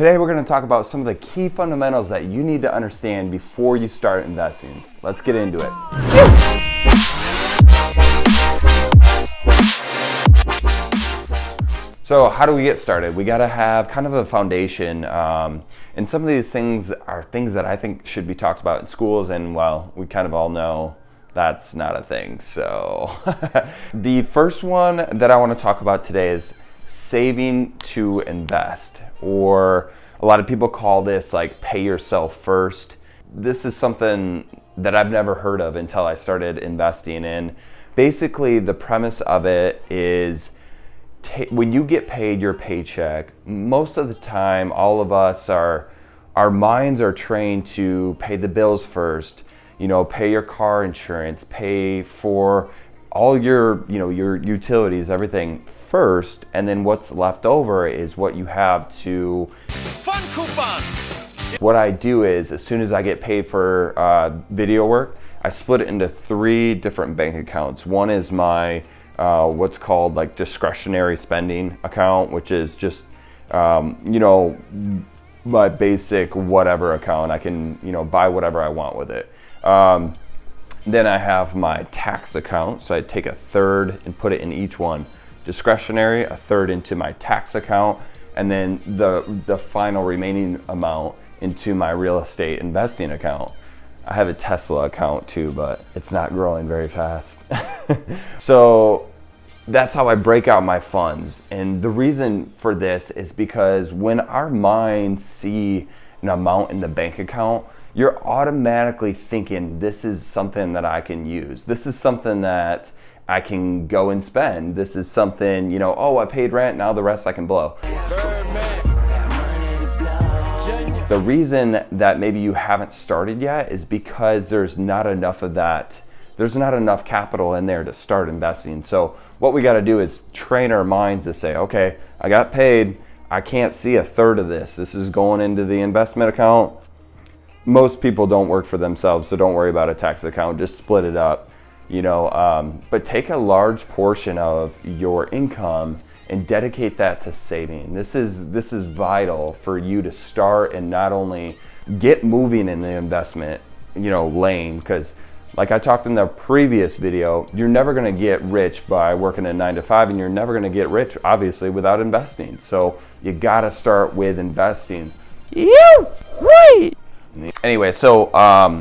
Today we're going to talk about some of the key fundamentals that you need to understand before you start investing. Let's get into it. So how do we get started? We got to have kind of a foundation, and some of these things are things that I think should be talked about in schools, and well, we kind of all know that's not a thing. So the first one that I want to talk about today is saving to invest, or a lot of people call this like pay yourself first. This is something that I've never heard of until I started investing in. Basically, the premise of it is when you get paid your paycheck, most of the time, all of us our minds are trained to pay the bills first. You know, pay your car insurance, pay for all your utilities, everything first, and then what's left over is what you have to fun coupons. What I do is, as soon as I get paid for video work, I split it into 3 different bank accounts. One is my what's called like discretionary spending account, which is just my basic whatever account. I can buy whatever I want with it. Then I have my tax account, so I take a third and put it in each one. Discretionary, a third into my tax account, and then the final remaining amount into my real estate investing account. I have a Tesla account too, but it's not growing very fast. So that's how I break out my funds. And the reason for this is because when our minds see an amount in the bank account, you're automatically thinking, this is something that I can use. This is something that I can go and spend. This is something, oh, I paid rent, now the rest I can blow. The reason that maybe you haven't started yet is because there's not enough of that. There's not enough capital in there to start investing. So what we got to do is train our minds to say, okay, I got paid. I can't see a third of this. This is going into the investment account. Most people don't work for themselves, so don't worry about a tax account. Just split it up, but take a large portion of your income and dedicate that to saving. This is vital for you to start and not only get moving in the investment, lane, because like I talked in the previous video, you're never going to get rich by working a 9-to-5, and you're never going to get rich, obviously, without investing. So you got to start with investing. Right. Anyway, so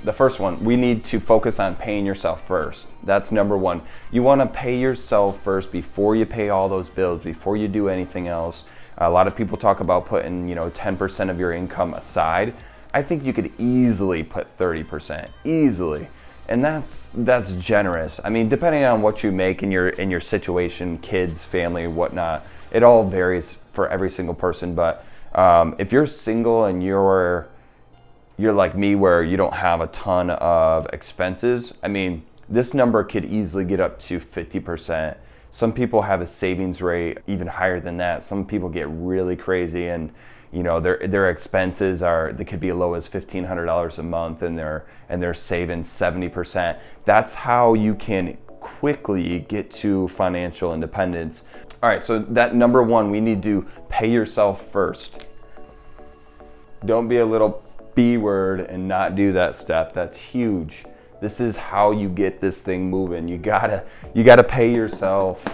the first one, we need to focus on paying yourself first. That's number one. You want to pay yourself first before you pay all those bills, before you do anything else. A lot of people talk about putting 10% of your income aside. I think you could easily put 30%, easily. And that's generous. I mean, depending on what you make in your situation, kids, family, whatnot, it all varies for every single person. But if you're single and you're like me, where you don't have a ton of expenses, I mean, this number could easily get up to 50%. Some people have a savings rate even higher than that. Some people get really crazy, and their expenses they could be as low as $1,500 a month, and they're saving 70%. That's how you can quickly get to financial independence. All right, so that number one, we need to pay yourself first. Don't be a little B word and not do that step. That's huge. This is how you get this thing moving. You gotta pay yourself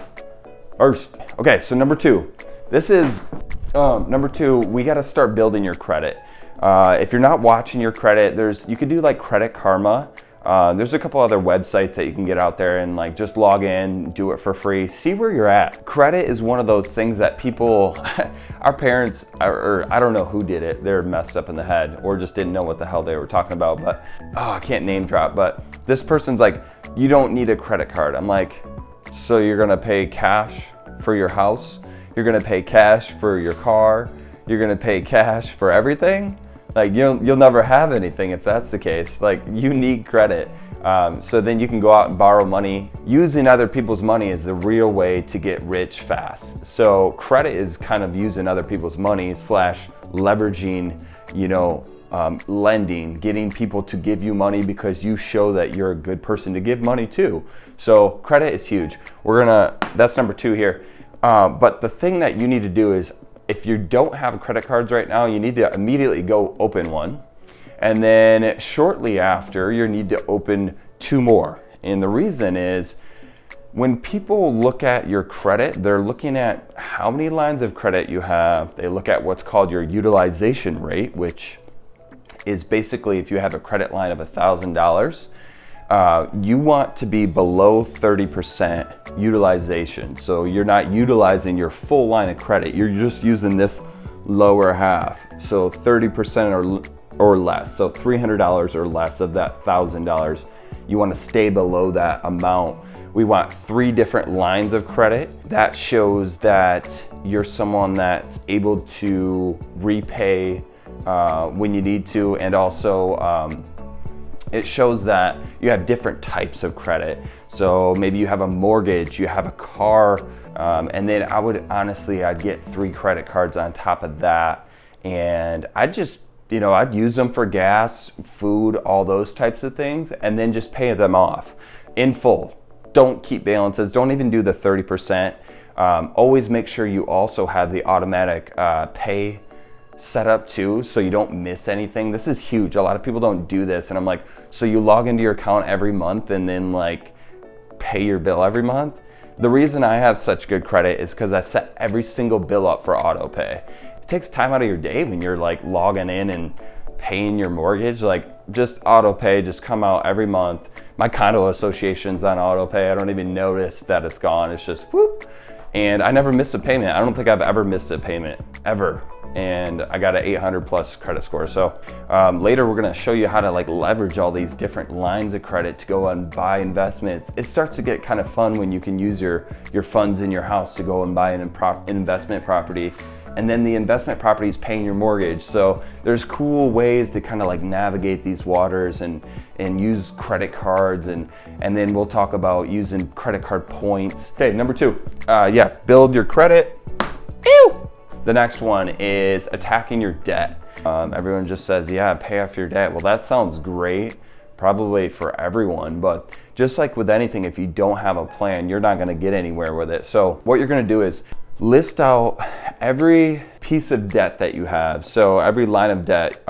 first. Okay, so number two. We gotta start building your credit. If you're not watching your credit, you could do like Credit Karma. There's a couple other websites that you can get out there and like just log in, do it for free, see where you're at. Credit is one of those things that people, our parents, or I don't know who did it, they're messed up in the head or just didn't know what the hell they were talking about, but I can't name drop, but this person's like, you don't need a credit card. I'm like, so you're gonna pay cash for your house? You're gonna pay cash for your car? You're gonna pay cash for everything? Like you'll never have anything if that's the case. Like you need credit. So then you can go out and borrow money. Using other people's money is the real way to get rich fast. So credit is kind of using other people's money / leveraging, lending, getting people to give you money because you show that you're a good person to give money to. So credit is huge. That's number two here. But the thing that you need to do is if you don't have credit cards right now, you need to immediately go open one. And then shortly after, you need to open 2 more. And the reason is, when people look at your credit, they're looking at how many lines of credit you have. They look at what's called your utilization rate, which is basically if you have a credit line of $1,000, you want to be below 30% utilization. So you're not utilizing your full line of credit. You're just using this lower half. So 30% or less. So $300 or less of that $1,000. You want to stay below that amount. We want 3 different lines of credit. That shows that you're someone that's able to repay when you need to, and also it shows that you have different types of credit. So maybe you have a mortgage, you have a car, and then I'd get 3 credit cards on top of that, and I'd use them for gas, food, all those types of things, and then just pay them off in full. Don't keep balances. Don't even do the 30%. Always make sure you also have the automatic pay set up too, so you don't miss anything. This is huge. A lot of people don't do this, and I'm like, so you log into your account every month and then like pay your bill every month? The reason I have such good credit is because I set every single bill up for auto pay. It takes time out of your day when you're like logging in and paying your mortgage. Like, just auto pay, just come out every month. My condo association's on auto pay. I don't even notice that it's gone. It's just whoop. And I never missed a payment. I don't think I've ever missed a payment, ever. And I got an 800 plus credit score. So later we're gonna show you how to like leverage all these different lines of credit to go and buy investments. It starts to get kind of fun when you can use your funds in your house to go and buy an investment property. And then the investment property is paying your mortgage. So there's cool ways to kind of like navigate these waters and use credit cards, and then we'll talk about using credit card points. Okay, number 2, build your credit. Ew! The next one is attacking your debt. Everyone just says, yeah, pay off your debt. Well, that sounds great, probably for everyone, but just like with anything, if you don't have a plan, you're not gonna get anywhere with it. So what you're gonna do is list out every piece of debt that you have. So every line of debt,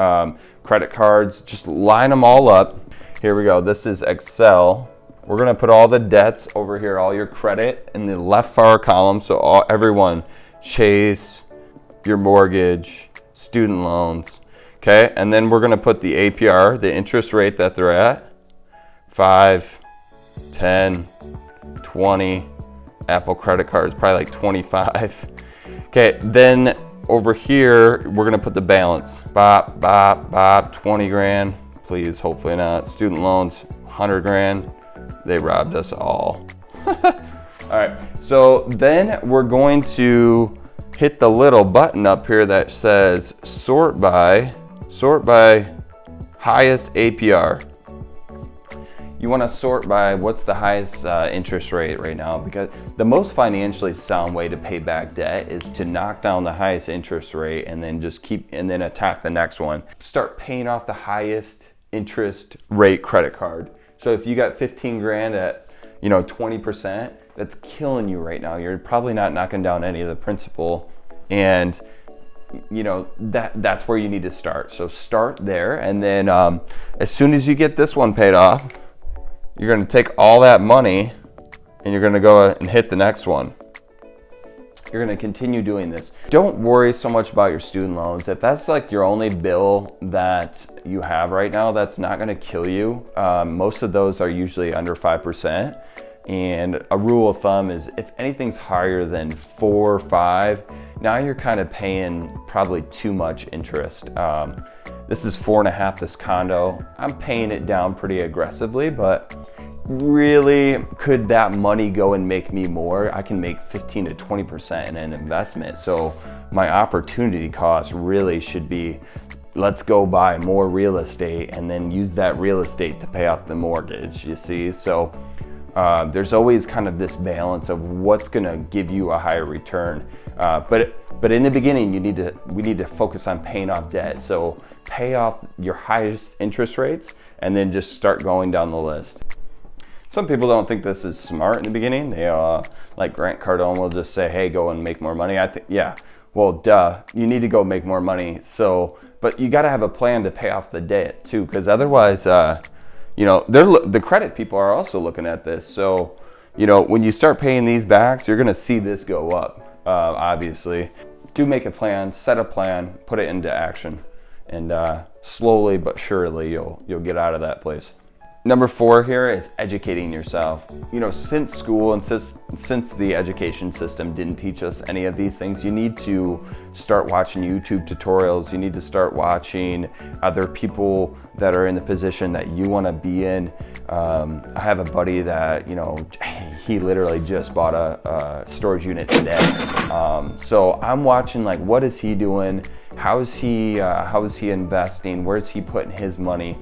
credit cards, just line them all up. Here we go, this is Excel. We're gonna put all the debts over here, all your credit in the left far column. So everyone, Chase, your mortgage, student loans, okay? And then we're gonna put the APR, the interest rate that they're at, 5, 10, 20, Apple credit cards, probably like 25. Okay, then over here, we're gonna put the balance. Bop, bop, bop, 20 grand, please, hopefully not. Student loans, 100 grand. They robbed us all. All right, so then we're going to hit the little button up here that says sort by highest APR. You want to sort by what's the highest interest rate right now, because the most financially sound way to pay back debt is to knock down the highest interest rate and then just then attack the next one. Start paying off the highest interest rate credit card. So if you got 15 grand at 20%, that's killing you right now. You're probably not knocking down any of the principal, and that's where you need to start. So start there, and then as soon as you get this one paid off, you're going to take all that money and you're going to go and hit the next one. You're going to continue doing this. Don't worry so much about your student loans. If that's like your only bill that you have right now, that's not going to kill you. Most of those are usually under 5%. And a rule of thumb is if anything's higher than 4 or 5, now you're kind of paying probably too much interest. This is 4.5, this condo. I'm paying it down pretty aggressively, but really, could that money go and make me more? I can make 15 to 20% in an investment. So my opportunity cost really should be, let's go buy more real estate and then use that real estate to pay off the mortgage, you see? So there's always kind of this balance of what's gonna give you a higher return. But in the beginning, we need to focus on paying off debt. So pay off your highest interest rates and then just start going down the list. Some people don't think this is smart in the beginning. They like Grant Cardone will just say, hey, go and make more money. I think, yeah, well, duh, you need to go make more money. So, but you got to have a plan to pay off the debt too, because otherwise, the credit people are also looking at this. So, when you start paying these back, you're going to see this go up, obviously. Do make a plan, set a plan, put it into action, and slowly but surely you'll get out of that place. Number 4 here is educating yourself. Since school and since the education system didn't teach us any of these things, you need to start watching YouTube tutorials. You need to start watching other people that are in the position that you want to be in. I have a buddy that, he literally just bought a storage unit today. So I'm watching, like, what is he doing? How is he investing? Where's he putting his money?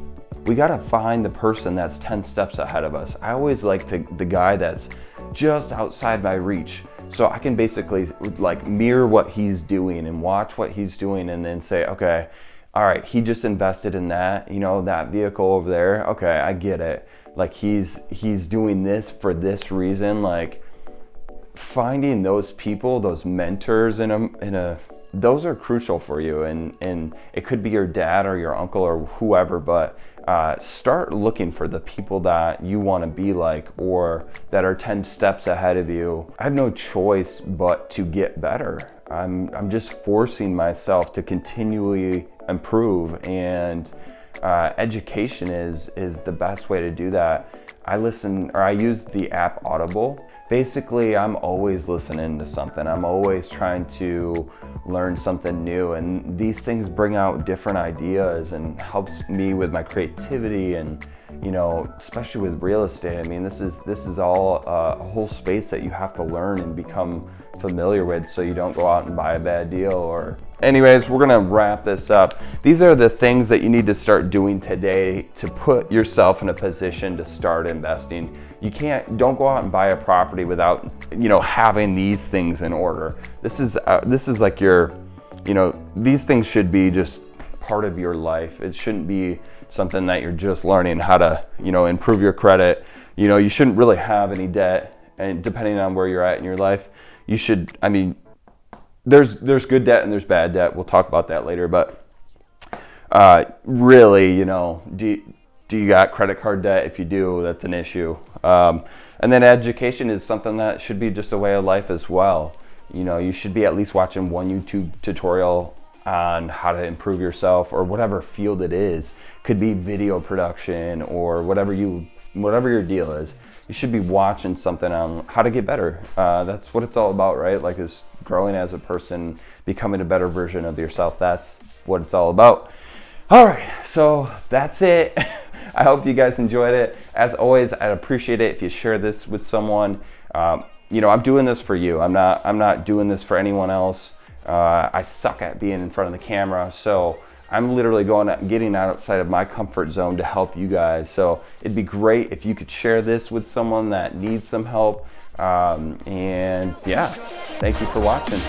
We gotta find the person that's 10 steps ahead of us. I always like the guy that's just outside my reach. So I can basically like mirror what he's doing and watch what he's doing and then say, okay, all right, he just invested in that, that vehicle over there. Okay, I get it. Like he's doing this for this reason. Like finding those people, those mentors those are crucial for you, and it could be your dad or your uncle or whoever, but start looking for the people that you want to be like or that are 10 steps ahead of you. I have no choice but to get better. I'm just forcing myself to continually improve, and education is the best way to do that. I use the app Audible. Basically, I'm always listening to something. I'm always trying to learn something new, and these things bring out different ideas and helps me with my creativity, and especially with real estate. I mean, this is all a whole space that you have to learn and become familiar with, so you don't go out and buy a bad deal. Anyways, we're gonna wrap this up. These are the things that you need to start doing today to put yourself in a position to start investing. Don't go out and buy a property without, having these things in order. This is like these things should be just part of your life. It shouldn't be something that you're just learning how to, improve your credit. You shouldn't really have any debt, and depending on where you're at in your life, you should, there's good debt and there's bad debt. We'll talk about that later, but really, do you got credit card debt? If you do, that's an issue. And then education is something that should be just a way of life as well. You should be at least watching one YouTube tutorial on how to improve yourself, or whatever field it is. Could be video production or whatever your deal is. You should be watching something on how to get better. That's what it's all about, right? Like, is growing as a person, becoming a better version of yourself. That's what it's all about. All right, so that's it. I hope you guys enjoyed it. As always, I'd appreciate it if you share this with someone. I'm doing this for you. I'm not doing this for anyone else. I suck at being in front of the camera, so I'm literally getting outside of my comfort zone to help you guys. So it'd be great if you could share this with someone that needs some help. And yeah, thank you for watching.